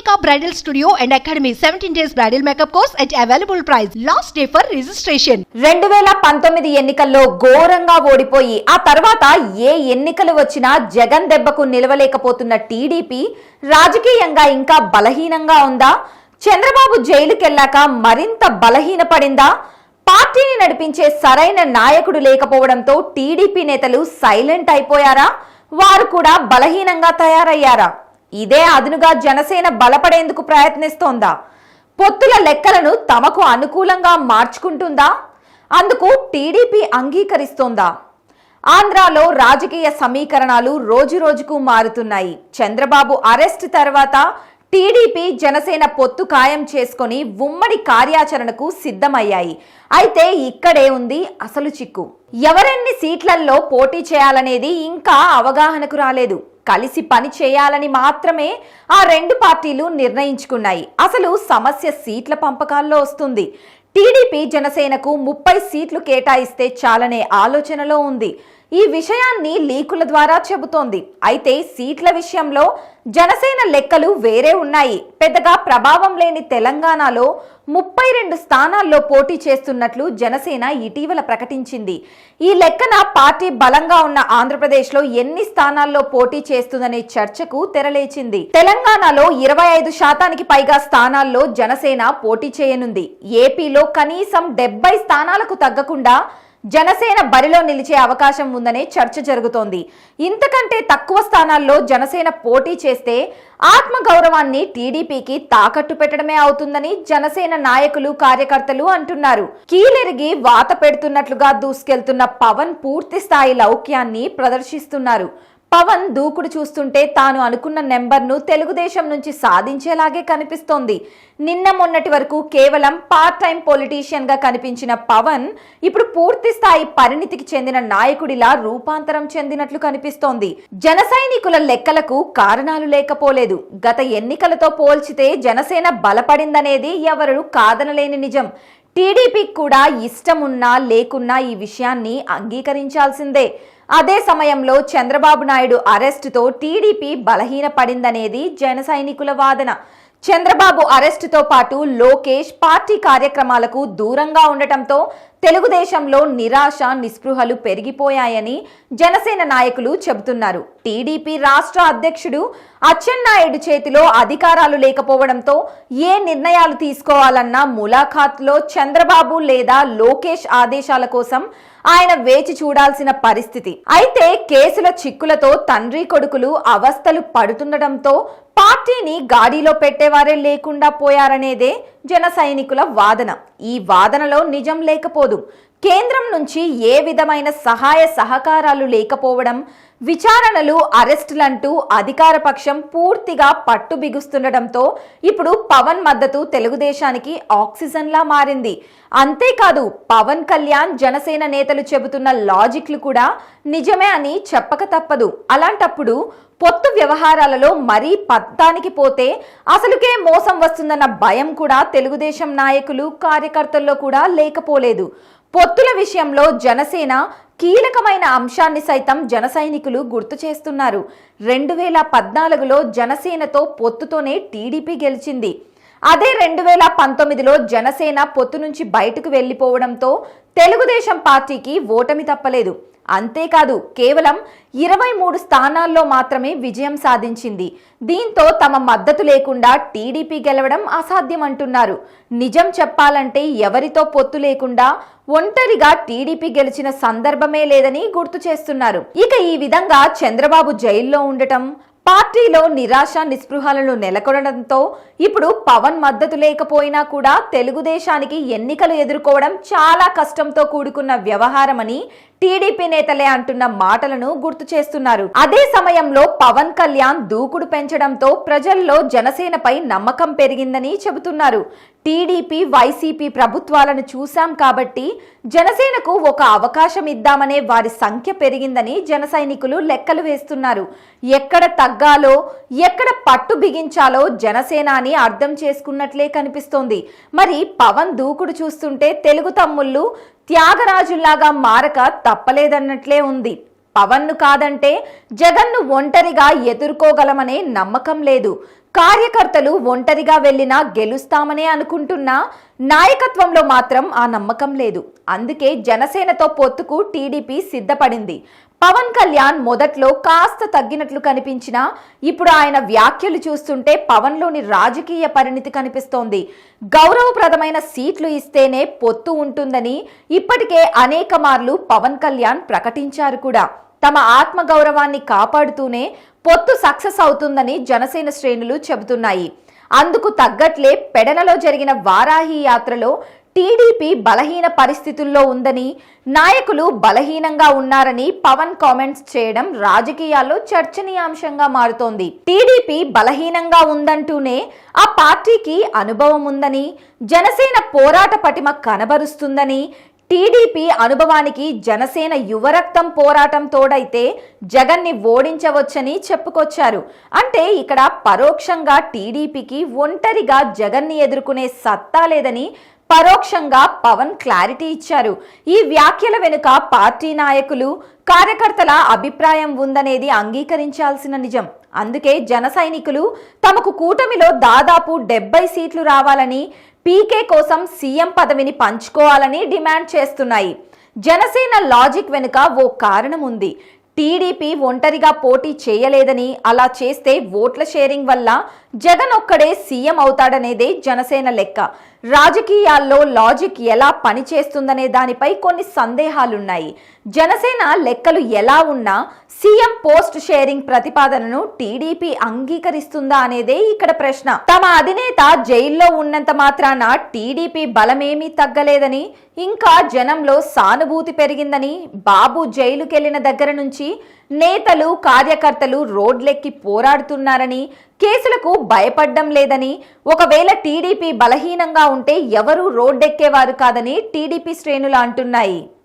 Monica Bridal Studio and Academy 17 days bridal makeup course at available price. Last day for registration. 2019 ఎన్నికల్లో ఘోరంగా ఓడిపోయి ఆ తర్వాత ఏ ఎన్నికలు వచ్చినా జగన్ దెబ్బకు నిలవలేకపోతున్న టీడీపీ రాజకీయంగా ఇంకా బలహీనంగా ఉందా? చంద్రబాబు జైలుకెళ్లాక మరింత బలహీనపడిందా? పార్టీని నడిపించే సరైన నాయకుడు లేకపోవడంతో టీడీపీ నేతలు సైలెంట్ అయిపోయారా? వారు కూడా బలహీనంగా తయారయ్యారా? ఇదే అదునుగా జనసేన బలపడేందుకు ప్రయత్నిస్తోందా? పొత్తుల లెక్కలను తమకు అనుకూలంగా మార్చుకుంటుందా? అందుకు టీడీపీ అంగీకరిస్తోందా? ఆంధ్రాలో రాజకీయ సమీకరణాలు రోజురోజుకు మారుతున్నాయి. చంద్రబాబు అరెస్ట్ తర్వాత టీడీపీ జనసేన పొత్తు ఖాయం చేసుకొని ఉమ్మడి కార్యాచరణకు సిద్ధమయ్యాయి. అయితే ఇక్కడే ఉంది అసలు చిక్కు. ఎవరెన్ని సీట్లలో పోటీ చేయాలనేది ఇంకా అవగాహనకు రాలేదు. కలిసి పని చేయాలని మాత్రమే ఆ రెండు పార్టీలు నిర్ణయించుకున్నాయి. అసలు సమస్య సీట్ల పంపకాల్లో వస్తుంది. టీడీపీ జనసేనకు 30 సీట్లు కేటాయిస్తే చాలనే ఆలోచనలో ఉంది. ఈ విషయాన్ని లీకుల ద్వారా చెబుతోంది. అయితే సీట్ల విషయంలో జనసేన లెక్కలు వేరే ఉన్నాయి. పెద్దగా ప్రభావం లేని తెలంగాణలో 32 స్థానాల్లో పోటీ చేస్తున్నట్లు జనసేన ఇటీవల ప్రకటించింది. ఈ లెక్కన పార్టీ బలంగా ఉన్న ఆంధ్రప్రదేశ్లో ఎన్ని స్థానాల్లో పోటీ చేస్తుందనే చర్చకు తెరలేచింది. తెలంగాణలో 25% పైగా స్థానాల్లో జనసేన పోటీ చేయనుంది. ఏపీలో కనీసం 70 స్థానాలకు తగ్గకుండా జనసేన బరిలో నిలిచే అవకాశం ఉందనే చర్చ జరుగుతోంది. ఇంతకంటే తక్కువ స్థానాల్లో జనసేన పోటీ చేస్తే ఆత్మగౌరవాన్ని టీడీపీకి తాకట్టు పెట్టడమే అవుతుందని జనసేన నాయకులు కార్యకర్తలు అంటున్నారు. కీలెరిగి వాత పెడుతున్నట్లుగా దూసుకెళ్తున్న పవన్ పూర్తి స్థాయి లౌక్యాన్ని ప్రదర్శిస్తున్నారు. పవన్ దూకుడు చూస్తుంటే తాను అనుకున్న నెంబర్ను తెలుగుదేశం నుంచి సాధించేలాగే కనిపిస్తోంది. నిన్న మొన్నటి వరకు కేవలం పార్ట్ టైం పొలిటీషియన్ గా కనిపించిన పవన్ ఇప్పుడు పూర్తి స్థాయి పరిణితికి చెందిన నాయకుడిలా రూపాంతరం చెందినట్లు కనిపిస్తోంది. జన సైనికుల లెక్కలకు కారణాలు లేకపోలేదు. గత ఎన్నికలతో పోల్చితే జనసేన బలపడిందనేది ఎవరు కాదనలేని నిజం. టీడీపీకి కూడా ఇష్టమున్నా లేకున్నా ఈ విషయాన్ని అంగీకరించాల్సిందే. అదే సమయంలో చంద్రబాబు నాయుడు అరెస్టుతో టీడీపీ బలహీనపడిందనేది జన సైనికుల వాదన. చంద్రబాబు అరెస్టుతో పాటు లోకేష్ పార్టీ కార్యక్రమాలకు దూరంగా ఉండటంతో తెలుగుదేశంలో నిరాశ నిస్పృహలు పెరిగిపోయాయని జనసేన నాయకులు చెబుతున్నారు. టీడీపీ రాష్ట్ర అధ్యక్షుడు అచ్చెన్నాయుడు చేతిలో అధికారాలు లేకపోవడంతో ఏ నిర్ణయాలు తీసుకోవాలన్నా ములాఖాత్లో చంద్రబాబు లేదా లోకేష్ ఆదేశాల కోసం ఆయన వేచి చూడాల్సిన పరిస్థితి. అయితే కేసుల చిక్కులతో తండ్రి కొడుకులు అవస్థలు పడుతుండటంతో పార్టీని గాడిలో పెట్టేవారే లేకుండా పోయారనేదే జన సైనికుల వాదన. ఈ వాదనలో నిజం లేకపోదు. కేంద్రం నుంచి ఏ విధమైన సహాయ సహకారాలు లేకపోవడం, విచారణలు అరెస్టులంటూ అధికార పక్షం పూర్తిగా పట్టు బిగుస్తుండటంతో ఇప్పుడు పవన్ మద్దతు తెలుగుదేశానికి ఆక్సిజన్లా మారింది. అంతేకాదు పవన్ కళ్యాణ్ జనసేన నేతలు చెబుతున్న లాజిక్లు కూడా నిజమే అని చెప్పక తప్పదు. అలాంటప్పుడు పొత్తు వ్యవహారాలలో మరీ పత్తానికి పోతే అసలుకే మోసం వస్తుందన్న భయం కూడా తెలుగుదేశం నాయకులు కార్యకర్తల్లో కూడా లేకపోలేదు. పొత్తుల విషయంలో జనసేన కీలకమైన అంశాన్ని సైతం జన సైనికులు గుర్తు చేస్తున్నారు. 2014లో జనసేనతో పొత్తుతోనే టీడీపీ గెలిచింది. అదే 2019లో జనసేన పొత్తు నుంచి బయటకు వెళ్లిపోవడంతో తెలుగుదేశం పార్టీకి ఓటమి తప్పలేదు. అంతేకాదు కేవలం 23 స్థానాల్లో మాత్రమే విజయం సాధించింది. దీంతో తమ మద్దతు లేకుండా టీడీపీ గెలవడం అసాధ్యం అంటున్నారు. నిజం చెప్పాలంటే ఎవరితో పొత్తు లేకుండా ఒంటరిగా టీడీపీ గెలిచిన సందర్భమే లేదని గుర్తు చేస్తున్నారు. ఇక ఈ విధంగా చంద్రబాబు జైల్లో ఉండటం, పార్టీలో నిరాశ నిస్పృహలను నెలకొనడంతో ఇప్పుడు పవన్ మద్దతు లేకపోయినా కూడా తెలుగుదేశానికి ఎన్నికలు ఎదుర్కోవడం చాలా కష్టంతో కూడుకున్న వ్యవహారమని టీడీపీ నేతలే అంటున్న మాటలను గుర్తు చేస్తున్నారు. అదే సమయంలో పవన్ కళ్యాణ్ దూకుడు పెంచడంతో ప్రజల్లో జనసేనపై నమ్మకం పెరిగిందని చెబుతున్నారు. టీడీపీ వైసీపీ ప్రభుత్వాలను చూశాం కాబట్టి జనసేనకు ఒక అవకాశం ఇద్దామనే వారి సంఖ్య పెరిగిందని జన సైనికులు లెక్కలు వేస్తున్నారు. ఎక్కడ తగ్గాలో ఎక్కడ పట్టు బిగించాలో జనసేన అని అర్థం చేసుకున్నట్లే కనిపిస్తోంది. మరి పవన్ దూకుడు చూస్తుంటే తెలుగు తమ్ముళ్ళు త్యాగరాజుల్లాగా మారక తప్పలేదన్నట్లే ఉంది. పవన్ను కాదంటే జగన్ను ఒంటరిగా ఎదుర్కోగలమనే నమ్మకం లేదు. కార్యకర్తలు ఒంటరిగా వెళ్లినా గెలుస్తామనే అనుకుంటున్నా నాయకత్వంలో మాత్రం ఆ నమ్మకం లేదు. అందుకే జనసేనతో పొత్తుకు టీడీపీ సిద్ధపడింది. పవన్ కళ్యాణ్ మొదట్లో కాస్త తగ్గినట్లు కనిపించినా ఇప్పుడు ఆయన వ్యాఖ్యలు చూస్తుంటే పవన్లోని రాజకీయ పరిణితి కనిపిస్తోంది. గౌరవప్రదమైన సీట్లు ఇస్తేనే పొత్తు ఉంటుందని ఇప్పటికే అనేక మార్లు పవన్ కళ్యాణ్ ప్రకటించారు కూడా. తమ ఆత్మగౌరవాన్ని కాపాడుతూనే పొత్తు సక్సెస్ అవుతుందని జనసేన శ్రేణులు చెబుతున్నాయి. అందుకు తగ్గట్లే పెడనలో జరిగిన వారాహి యాత్రలో టీడీపీ బలహీన పరిస్థితుల్లో ఉందని, నాయకులు బలహీనంగా ఉన్నారని పవన్ కామెంట్స్ చేయడం రాజకీయాల్లో చర్చనీయాంశంగా మారుతోంది. టీడీపీ బలహీనంగా ఉందంటూనే ఆ పార్టీకి అనుభవం ఉందని, జనసేన పోరాట పటిమ కనబరుస్తుందని, టీడీపీ అనుభవానికి జనసేన యువరక్తం పోరాటం తోడైతే జగన్ని ఓడించవచ్చని చెప్పుకొచ్చారు. అంటే ఇక్కడ పరోక్షంగా టీడీపీకి ఒంటరిగా జగన్ని ఎదుర్కొనే సత్తా లేదని పరోక్షంగా పవన్ క్లారిటీ ఇచ్చారు. ఈ వ్యాఖ్యల వెనుక పార్టీ నాయకులు, కార్యకర్తల అభిప్రాయం ఉందనేది అంగీకరించాల్సిన నిజం. అందుకే జన సైనికులు తమకు కూటమిలో దాదాపు 70 సీట్లు రావాలని, పీకే కోసం సీఎం పదవిని పంచుకోవాలని డిమాండ్ చేస్తున్నాయి. జనసేన లాజిక్ వెనుక ఓ కారణం ఉంది. టీడీపీ ఒంటరిగా పోటీ చేయలేదని, అలా చేస్తే ఓట్ల షేరింగ్ వల్ల జగన్ ఒక్కడే సీఎం అవుతాడనేదే జనసేన లెక్క. రాజకీయాల్లో లాజిక్ ఎలా పనిచేస్తుందనే దానిపై కొన్ని సందేహాలున్నాయి. జనసేన లెక్కలు ఎలా ఉన్నా సీఎం పోస్ట్ షేరింగ్ ప్రతిపాదనను టీడీపీ అంగీకరిస్తుందా అనేదే ఇక్కడ ప్రశ్న. తమ అధినేత జైల్లో ఉన్నంత మాత్రాన టీడీపీ బలమేమీ తగ్గలేదని, ఇంకా జనంలో సానుభూతి పెరిగిందని, బాబు జైలుకెళ్లిన దగ్గర నుంచి నేతలు, కార్యకర్తలు రోడ్లెక్కి పోరాడుతున్నారని, కేసులకు భయపడ్డం లేదని, ఒకవేళ టీడీపీ బలహీనంగా ఉంటే ఎవరూ రోడ్డెక్కేవారు కాదని టీడీపీ శ్రేణులు అంటున్నాయి.